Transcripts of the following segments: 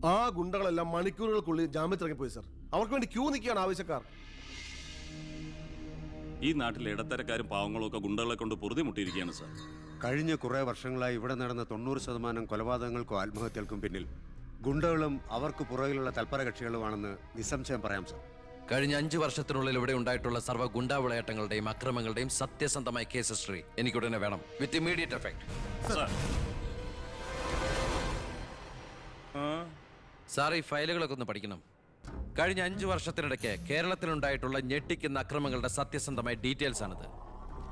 ആ ഗുണ്ടകളെല്ലാം മണിക്കൂറുകൾക്കുള്ളിൽ ജാമ്യത്തിറങ്ങിപ്പോയി സർ. അവർക്ക് വേണ്ടി ക്യൂ നിൽക്കുകയാണ് ആവശ്യക്കാർ. ഈ നാട്ടിലെ ഇടത്തരക്കാരും പാവങ്ങളും ഒക്കെ ഗുണ്ടകളെ കൊണ്ട് പൊറുതിമുട്ടിയിരിക്കുകയാണ് സാർ. കഴിഞ്ഞ കുറേ വർഷങ്ങളായി ഇവിടെ നടന്ന 90% കൊലപാതകങ്ങൾക്കും ആത്മഹത്യകൾക്കും പിന്നിൽ ഗുണ്ടകളും അവർക്ക് പുറകിലുള്ള തൽപര കക്ഷികളുമാണെന്ന് നിസ്സംശയം പറയാം സർ. കഴിഞ്ഞ 5 വർഷത്തിനുള്ളിൽ ഇവിടെ ഉണ്ടായിട്ടുള്ള സർവ്വ ഗുണ്ടാ വിളയാട്ടങ്ങളുടെയും അക്രമങ്ങളുടെയും സത്യസന്ധമായ കേസ് ഹിസ്റ്ററി എനിക്കുടനെ വേണം, വിത്ത് ഇമ്മീഡിയറ്റ് എഫക്ട്. സാർ, ഈ ഫയലുകളൊക്കെ ഒന്ന് പഠിക്കണം. കഴിഞ്ഞ 5 വർഷത്തിനിടയ്ക്ക് കേരളത്തിലുണ്ടായിട്ടുള്ള ഞെട്ടിക്കുന്ന അക്രമങ്ങളുടെ സത്യസന്ധമായ ഡീറ്റെയിൽസ് ആണിത്.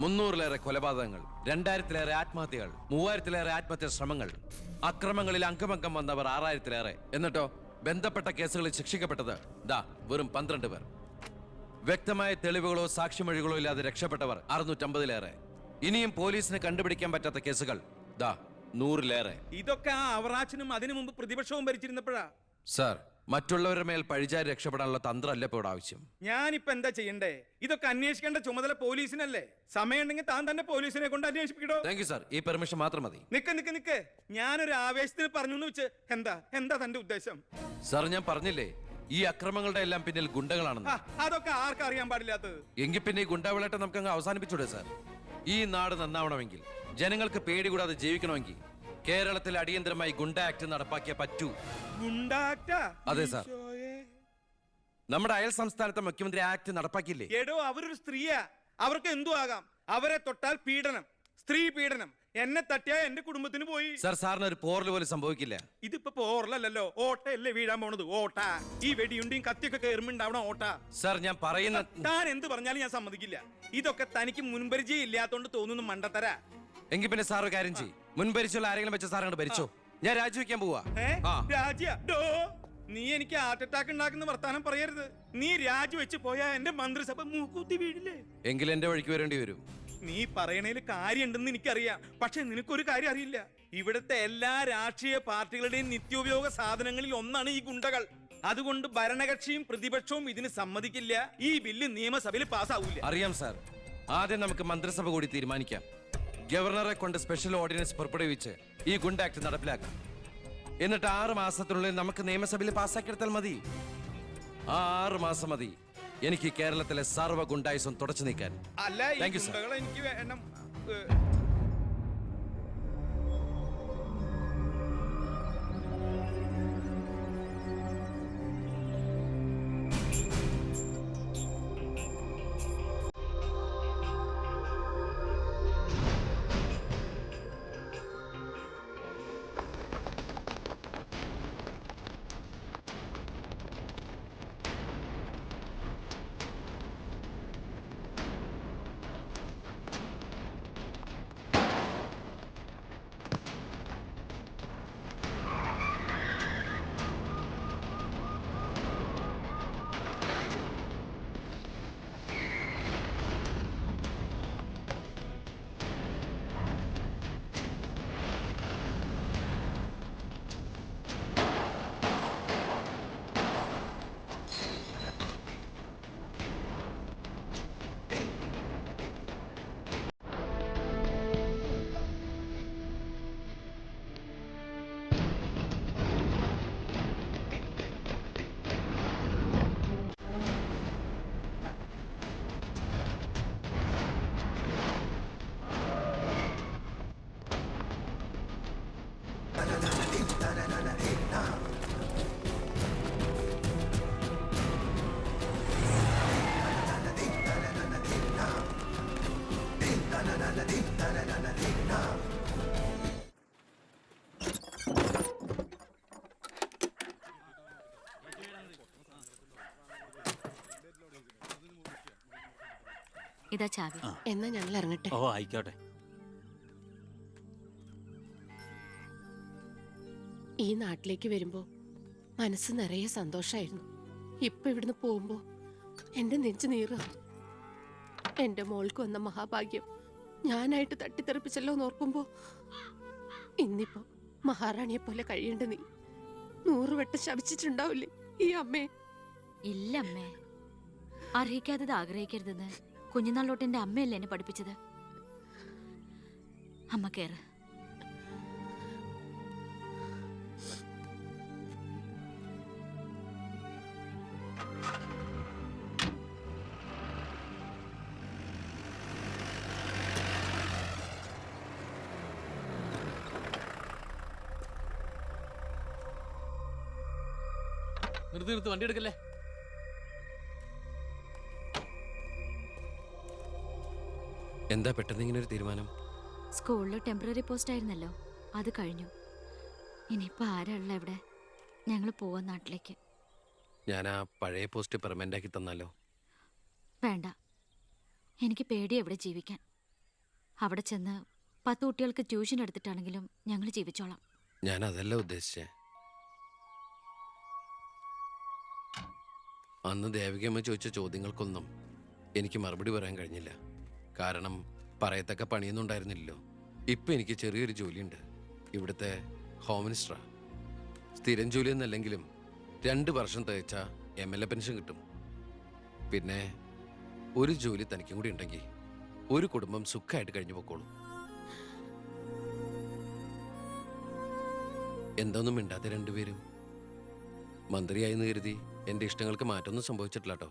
300-ലേറെ കൊലപാതകങ്ങൾ, 2000-ലേറെ ആത്മഹത്യകൾ, 3000-ലേറെ ആത്മഹത്യാ ശ്രമങ്ങൾ, അക്രമങ്ങളിൽ അംഗമംഗം വന്നവർ 6000-ലേറെ. എന്നിട്ടോ ബന്ധപ്പെട്ട കേസുകളിൽ ശിക്ഷിക്കപ്പെട്ടത് വെറും 12 പേർ. വ്യക്തമായ തെളിവുകളോ സാക്ഷിമൊഴികളോ ഇല്ലാതെ രക്ഷപ്പെട്ടവർ 650-ലേറെ. ഇനിയും പോലീസിന് കണ്ടുപിടിക്കാൻ പറ്റാത്ത കേസുകൾ 100-ലേറെ. ഇതൊക്കെ ആ അവറാച്ചനും അതിനു മുമ്പ് പ്രതിപക്ഷവും ഭരിച്ചിരുന്നപ്പോഴാ. സാർ, മറ്റുള്ളവരുടെ മേൽ പഴിചാരി രക്ഷപ്പെടാനുള്ള തന്ത്രമല്ല ഇപ്പോൾ ആവശ്യം. ഞാനിപ്പോ എന്താ ചെയ്യണ്ടേ? ഇതൊക്കെ അന്വേഷിക്കേണ്ട ചുമതല പോലീസിനല്ലേ? സമയമുണ്ടെങ്കിൽ താൻ തന്നെ പോലീസിനെ കൊണ്ട് അന്വേഷിപ്പിക്കടോ. താങ്ക് യു സാർ, ഈ പെർമിഷൻ മാത്രം മതി. നിക്ക് ഞാനൊരു ആവേശത്തിന് പറഞ്ഞു വെച്ച് എന്താ തന്റെ ഉദ്ദേശം? സാർ, ഞാൻ പറഞ്ഞില്ലേ ഈ അക്രമങ്ങളുടെ എല്ലാം പിന്നിൽ ഗുണ്ടകളാണെന്ന്. അതൊക്കെ ആർക്കറിയാൻ പാടില്ലാത്തത്? എങ്കിൽ പിന്നെ ഈ ഗുണ്ടാവിളാട്ടം നമുക്ക് അങ്ങ് അവസാനിപ്പിച്ചൂടെ സാർ? ഈ നാട് നന്നാവണമെങ്കിൽ, ജനങ്ങൾക്ക് പേടി കൂടാതെ ജീവിക്കണമെങ്കിൽ കേരളത്തിൽ അടിയന്തരമായി ഗുണ്ട ആക്ട് നടപ്പാക്കിയേ പറ്റൂ. അതെ സാർ, നമ്മുടെ അയൽ സംസ്ഥാനത്തെ മുഖ്യമന്ത്രി ആക്ട് നടപ്പാക്കിയില്ലേ? എടോ, അവരൊരു സ്ത്രീയാ, അവർക്ക് എന്തു ആകാം. അവരെ തൊട്ടാൽ പീഡനം, സ്ത്രീ പീഡനം. എന്നെ തട്ടിയാ എന്റെ കുടുംബത്തിന് പോയി. സാർ, സാറിന് ഒരു പോറൽ പോലും സംഭവിക്കില്ല. ഇതിപ്പോ പോറലല്ലോ, ഓട്ടയല്ലേ വീഴാൻ പോണത്. ഓട്ട ഈ വെടിയുണ്ടിയും കത്തിയൊക്കെ കയറുമ്പോണ്ടാവണം ഓട്ട. സാർ, ഞാൻ പറയുന്ന താൻ എന്ത് പറഞ്ഞാലും ഞാൻ സമ്മതിക്കില്ല. ഇതൊക്കെ തനിക്ക് മുൻപരിചയം ഇല്ലാത്തോണ്ട് തോന്നുന്നു മണ്ടത്തര. എങ്കിൽ പിന്നെ സാർ ഒരു കാര്യം ചെയ്യും, മുൻപരിച്ചുള്ള ആരെങ്കിലും വെച്ച സാർ അങ്ങോട്ട് ഭരിച്ചോ. ഞാൻ രാജിവെക്കാൻ പോവാ. നീ എനിക്ക് ഹാർട്ട് അറ്റാക്ക് ഉണ്ടാക്കുന്ന വർത്താനം പറയരുത്. നീ രാജിവെച്ച് പോയാ എന്റെ മന്ത്രിസഭ മൂക്കൂത്തി വീഴില്ലേ? എങ്കിൽ എന്റെ വഴിക്ക് വരേണ്ടി വരും. നീ പറയണേല് കാര്യമുണ്ടെന്ന് എനിക്കറിയാം, പക്ഷെ നിനക്കൊരു കാര്യം അറിയില്ല. ഇവിടുത്തെ എല്ലാ രാഷ്ട്രീയ പാർട്ടികളുടെയും നിത്യോപയോഗ സാധനങ്ങളിൽ ഒന്നാണ് ഈ ഗുണ്ടകൾ. അതുകൊണ്ട് ഭരണകക്ഷിയും പ്രതിപക്ഷവും ഇതിന് സമ്മതിക്കില്ല. ഈ ബില്ല് നിയമസഭയിൽ പാസ്സാവൂല. അറിയാം സാർ, ആദ്യം നമുക്ക് മന്ത്രിസഭ കൂടി തീരുമാനിക്കാം. ഗവർണറെ കൊണ്ട് സ്പെഷ്യൽ ഓർഡിനൻസ് പുറപ്പെടുവിച്ച് ഈ ഗുണ്ട ആക്ട് നടപ്പിലാക്കാം. എന്നിട്ട് 6 മാസത്തിനുള്ളിൽ നമുക്ക് നിയമസഭയിൽ പാസ്സാക്കിയെടുത്താൽ മതി. ആ 6 മാസം മതി എനിക്ക് കേരളത്തിലെ സർവ്വ ഗുണ്ടായുസം തുടച്ചു നീക്കാൻ. Thank you sir. എനിക്ക് വേണം. ഇതാ ചാവി. എന്നാ ഞങ്ങൾ ഇറങ്ങട്ടെ. ഓ ആയിക്കോട്ടെ. ഈ നാട്ടിലേക്ക് വരുമ്പോ മനസ്സ് നിറയെ സന്തോഷായിരുന്നു. ഇപ്പൊ ഇവിടുന്ന് പോകുമ്പോ എന്റെ നെഞ്ചു നീറുക. എന്റെ മോൾക്ക് വന്ന മഹാഭാഗ്യം ഞാനായിട്ട് തട്ടിത്തെറിപ്പിച്ചല്ലോ എന്നോർക്കുമ്പോ ഇന്നിപ്പോ മഹാറാണിയെ പോലെ കഴിയേണ്ട നീ 100 വട്ടം ശപിച്ചിട്ടുണ്ടാവില്ലേ ഈ അമ്മേ? ഇല്ല അമ്മേ, അർഹിക്കാത്തത് ആഗ്രഹിക്കരുതെന്ന് കുഞ്ഞുനാളോട്ട് എന്റെ അമ്മയല്ലേ എന്നെ പഠിപ്പിച്ചത്. അമ്മ കേറ്. നിർത്തി വണ്ടി എടുക്കല്ലേ. എന്താ പെട്ടെന്ന് ഇങ്ങനെ ഒരു തീരുമാനം? സ്കൂളിൽ ടെമ്പററി പോസ്റ്റ് ആയിരുന്നല്ലോ, അത് കഴിഞ്ഞു. ഇനിയിപ്പോ ആരാള്ള ഇവിടെ? ഞങ്ങൾ പോവാൻ നാട്ടിലേക്ക്. ഞാൻ ആ പഴയ പോസ്റ്റ് പെർമനന്റ് ആക്കി തന്നാലോ? വേണ്ട, എനിക്ക് പേടി എവിടെ ജീവിക്കാൻ. അവിടെ ചെന്ന് 10 കുട്ടികൾക്ക് ട്യൂഷൻ എടുത്തിട്ടാണെങ്കിലും ഞങ്ങൾ ജീവിച്ചോളാം. ഞാൻ അതല്ല ഉദ്ദേശിച്ചേ. അന്ന് ദേവികമ്മ ചോദിച്ച ചോദ്യങ്ങൾക്കൊന്നും എനിക്ക് മറുപടി പറയാൻ കഴിഞ്ഞില്ല. കാരണം പറയത്തക്ക പണിയൊന്നും ഉണ്ടായിരുന്നില്ലല്ലോ. ഇപ്പം എനിക്ക് ചെറിയൊരു ജോലിയുണ്ട്, ഇവിടുത്തെ ഹോം മിനിസ്റ്ററാ. സ്ഥിരം ജോലിയൊന്നല്ലെങ്കിലും 2 വർഷം തികച്ച MLA പെൻഷൻ കിട്ടും. പിന്നെ ഒരു ജോലി തനിക്കും കൂടി ഉണ്ടെങ്കിൽ ഒരു കുടുംബം സുഖമായിട്ട് കഴിഞ്ഞു പോക്കോളും. എന്തൊന്നും മിണ്ടാത്ത രണ്ടുപേരും? മന്ത്രിയായെന്ന് കരുതി എൻ്റെ ഇഷ്ടങ്ങൾക്ക് മാറ്റമൊന്നും സംഭവിച്ചിട്ടില്ല കേട്ടോ.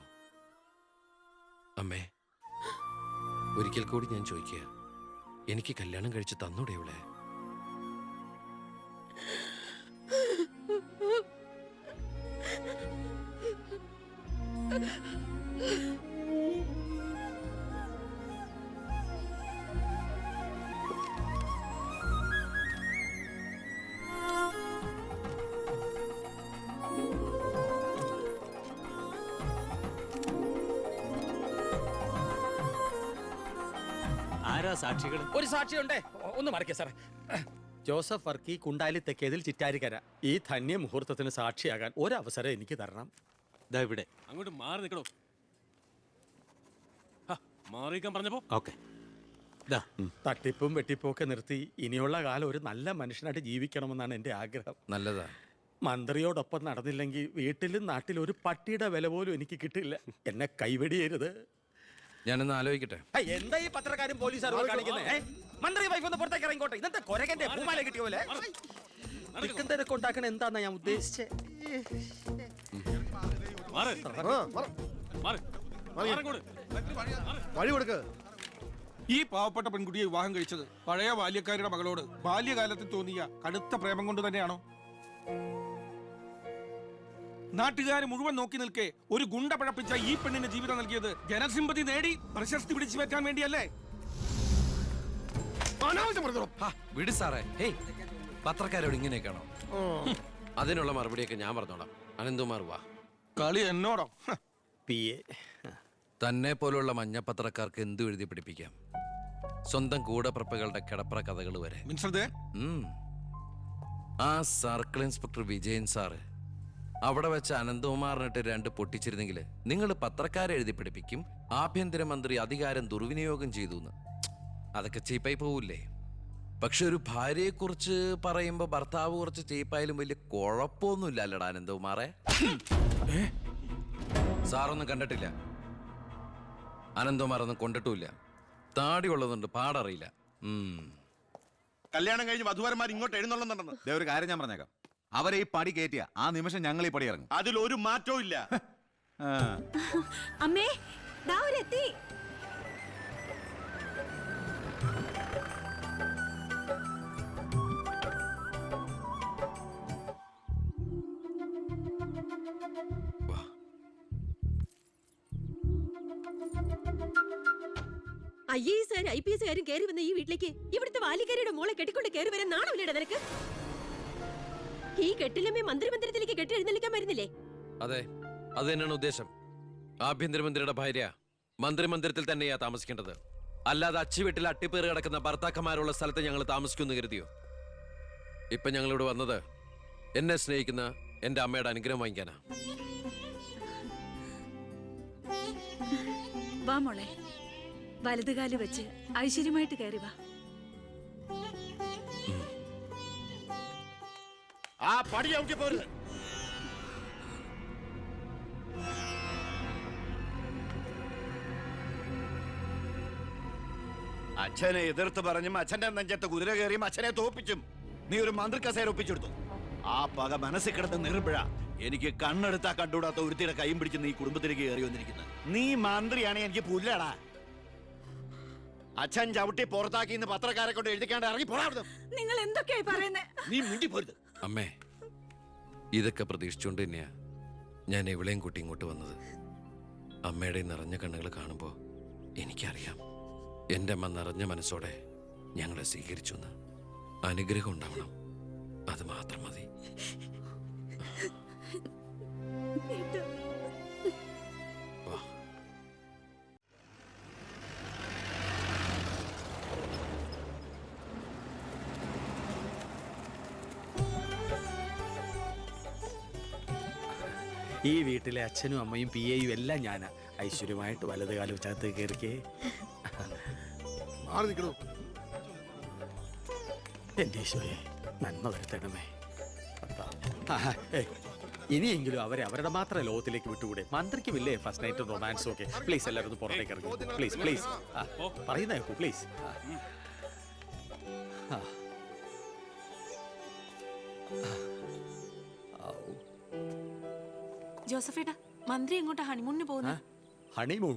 അമ്മേ, ഒരിക്കൽ കൂടി ഞാൻ ചോദിക്കുക, എനിക്ക് കല്യാണം കഴിച്ച് തന്നൂടെ ഇവളെ? ആരാ സാക്ഷികൾ? ഒരു സാക്ഷിയുണ്ടേ, ഒന്ന് മറക്കേ സാറേ. ജോസഫ് വർക്കി, കുണ്ടാലി തെക്കേതിൽ, ചിറ്റാരിക്കര. ഈ ധന്യ മുഹൂർത്തത്തിന് സാക്ഷിയാകാൻ ഒരവസരം എനിക്ക് തരണം. ദാ ഇവിടെ. അങ്ങോട്ട് മാറി നിൽക്കണോ? മാറിയിക്കാൻ പറഞ്ഞപ്പോ ഓക്കെ. തട്ടിപ്പും വെട്ടിപ്പും ഒക്കെ നിർത്തി ഇനിയുള്ള കാലം ഒരു നല്ല മനുഷ്യനായിട്ട് ജീവിക്കണമെന്നാണ് എൻ്റെ ആഗ്രഹം. നല്ലതാ. മന്ത്രിയോടൊപ്പം നടന്നില്ലെങ്കിൽ വീട്ടിലും നാട്ടിലും ഒരു പട്ടിയുടെ വില പോലും എനിക്ക് കിട്ടില്ല. എന്നെ കൈവെടിയരുത്. ഞാനൊന്ന് ആലോചിക്കട്ടെ. എന്താ ഈ പത്രക്കാരും പോലീസുകാരും കാണിക്കുന്നത്? മന്ത്രി വൈഫ് ഒന്ന് പുറത്തേക്ക് ഇറങ്ങിക്കോട്ടെ. ഇന്നത്തെ കൊരകന്റെ പൂമാല കിട്ടിയ പോലെ തിരക്ക് ഉണ്ടാക്കണ എന്താന്നാ ഞാൻ ഉദ്ദേശിച്ചത്. വഴി കൊടുക്ക്. ഈ പാവപ്പെട്ട പെൺകുട്ടിയെ വിവാഹം കഴിച്ചത് പഴയ ബാല്യക്കാരുടെ മകളോട് ബാല്യകാലത്തിൽ തോന്നിയ കടുത്ത പ്രേമം കൊണ്ട് തന്നെയാണോ? നാട്ടുകാർ മുഴുവൻ നോക്കി നിൽക്കെ ഒരു ഗുണ്ട പഴപ്പിച്ച ഈ പെണ്ണിന് ജീവിതം നൽകിയത് ജനസിമ്പതി നേടി പ്രശസ്തി പിടിച്ചു പറ്റാൻ വേണ്ടിയല്ലേ? വിട് സാറേ. ഹേയ്, പത്രക്കാരോട് ഇങ്ങനെയൊക്കെയാണോ? അതിനുള്ള മറുപടിയൊക്കെ ഞാൻ പറഞ്ഞോളാം. അനന്തുമാർ വാ. കളി എന്നോടോ? തന്നെ പോലുള്ള മഞ്ഞപ്പത്രക്കാർക്ക് എന്തു എഴുതി പിടിപ്പിക്കാം. സ്വന്തം കൂടപ്പിറപ്പുകളുടെ കിടപ്പറ കഥകൾ വരെ. ആ സർക്കിൾ ഇൻസ്പെക്ടർ വിജയൻ സാറ് അവിടെ വെച്ച് അനന്തകുമാറിനിട്ട് 2 പൊട്ടിച്ചിരുന്നെങ്കിൽ നിങ്ങൾ പത്രക്കാരെ എഴുതി പിടിപ്പിക്കും ആഭ്യന്തരമന്ത്രി അധികാരം ദുർവിനിയോഗം ചെയ്തു എന്ന്. അതൊക്കെ ചീപ്പായി പോവില്ലേ? പക്ഷെ ഒരു ഭാര്യയെക്കുറിച്ച് പറയുമ്പോൾ ഭർത്താവ് കുറച്ച് ചീപ്പായാലും വലിയ കുഴപ്പമൊന്നുമില്ല അല്ലടാ അനന്തകുമാറെ. സാറൊന്നും കണ്ടിട്ടില്ല, അനന്തകുമാറൊന്നും കൊണ്ടിട്ടുമില്ല. താടി ഉള്ളതുകൊണ്ട് പാടറിയില്ല. കല്യാണം കഴിഞ്ഞ് വധുവരന്മാർ ഇങ്ങോട്ട് എഴുന്നള്ളുന്നുണ്ടെന്ന്. ഒരു കാര്യം ഞാൻ പറഞ്ഞേക്കാം, അവരെ ഈ പടി കയറ്റിയ ആ നിമിഷം ഞങ്ങൾ ഈ പടി ഇറങ്ങും. അതിലൊരു മാറ്റവും ഇല്ല. അമ്മേ, എത്തി. IAS IPS കയറി വന്ന ഈ വീട്ടിലേക്ക് ഇവിടുത്തെ വാലിക്കാരിയുടെ മോളെ കെട്ടിക്കൊണ്ട് കയറി വരാൻ നാണമില്ലേടാ നിനക്ക്? ഈ കെട്ടിലമ്മേ മന്ത്രിമന്ദിരത്തിലേക്ക് കെട്ടി എഴുന്നള്ളിക്കാൻ വരുന്നില്ലേ? അതെ, അത് തന്നെയാണ് ഉദ്ദേശം. ആഭ്യന്തരമന്ത്രിയുടെ ഭാര്യ മന്ത്രിമന്ദിരത്തിൽ തന്നെയാ താമസിക്കേണ്ടത്. അല്ലാതെ അച്ചുവീട്ടിൽ അട്ടിപ്പേറ് കിടക്കുന്ന ഭർത്താക്കന്മാരുള്ള സ്ഥലത്ത് ഞങ്ങൾ താമസിക്കുമെന്ന് കരുതിയോ? ഇപ്പൊ ഞങ്ങളിവിടെ വന്നത് എന്നെ സ്നേഹിക്കുന്ന എന്റെ അമ്മയുടെ അനുഗ്രഹം വാങ്ങിക്കാനാ. വാ മോളെ, വലതുകാല് വെച്ച് ഐശ്വര്യമായിട്ട് കയറി വാ. ആ പടി ഔട്ടി പോരുത്. അച്ഛനെ എതിർത്ത് പറഞ്ഞും അച്ഛന്റെ നെഞ്ചത്ത് കുതിര കയറിയും അച്ഛനെ തോപ്പിച്ചും നീ ഒരു മന്ത്രി കസേര ഒപ്പിച്ചെടുത്തു. ആ പക മനസ്സിൽ കിടന്ന് നീറുമ്പോഴാ എനിക്ക് കണ്ണെടുത്താ കണ്ടുകൂടാത്ത ഒരുത്തിയുടെ കൈയും പിടിച്ച് നീ കുടുംബത്തിലേക്ക് കയറി വന്നിരിക്കുന്നത്. നീ മന്ത്രിയാണ്, എനിക്ക് പുല്ലടാ. അച്ഛൻ ചവിട്ടി പുറത്താക്കി ഇന്ന് പത്രക്കാരെ കൊണ്ട് എഴുതിക്കാണ്ട് ഇറങ്ങി പോടാ. നിങ്ങൾ എന്തൊക്കെയായി പറയുന്നേ? നീ മിണ്ടിപ്പോരുത്. അമ്മേ, ഇതൊക്കെ പ്രതീക്ഷിച്ചുകൊണ്ട് തന്നെയാ ഞാൻ എവിടെയും കൂട്ടി ഇങ്ങോട്ട് വന്നത്. അമ്മയുടെ നിറഞ്ഞ കണ്ണുകൾ കാണുമ്പോൾ എനിക്കറിയാം എൻ്റെ അമ്മ നിറഞ്ഞ മനസ്സോടെ ഞങ്ങളെ സ്വീകരിച്ചു എന്ന്. അനുഗ്രഹം ഉണ്ടാവണം, അത് മാത്രം മതി. വാ. ഈ വീട്ടിലെ അച്ഛനും അമ്മയും പി എയും എല്ലാം ഞാനാ. ഐശ്വര്യമായിട്ട് വലത് കാലം വെച്ചകത്ത് കയറിക്കേ. മാറി നിൽക്കണോ? എന്റെ ഈശോയെ, നന്മ വരുത്തണമേ. ഇനിയെങ്കിലും അവരെ അവരുടെ മാത്രം ലോകത്തിലേക്ക് വിട്ടുകൂടെ? മന്ത്രിക്കുമില്ലേ ഫസ്റ്റ് നൈറ്റ് റൊമാൻസും ഒക്കെ? പ്ലീസ് എല്ലാവരും ഒന്ന് പുറത്തേക്ക് ഇറങ്ങി. പ്ലീസ് പ്ലീസ്, പറയുന്ന കേൾക്കൂ പ്ലീസ്. ജോസഫേട്ടാ, മന്ത്രി എങ്ങോട്ടാ ഹണിമൂണിന് പോകുന്നത്? ഹണിമൂൺ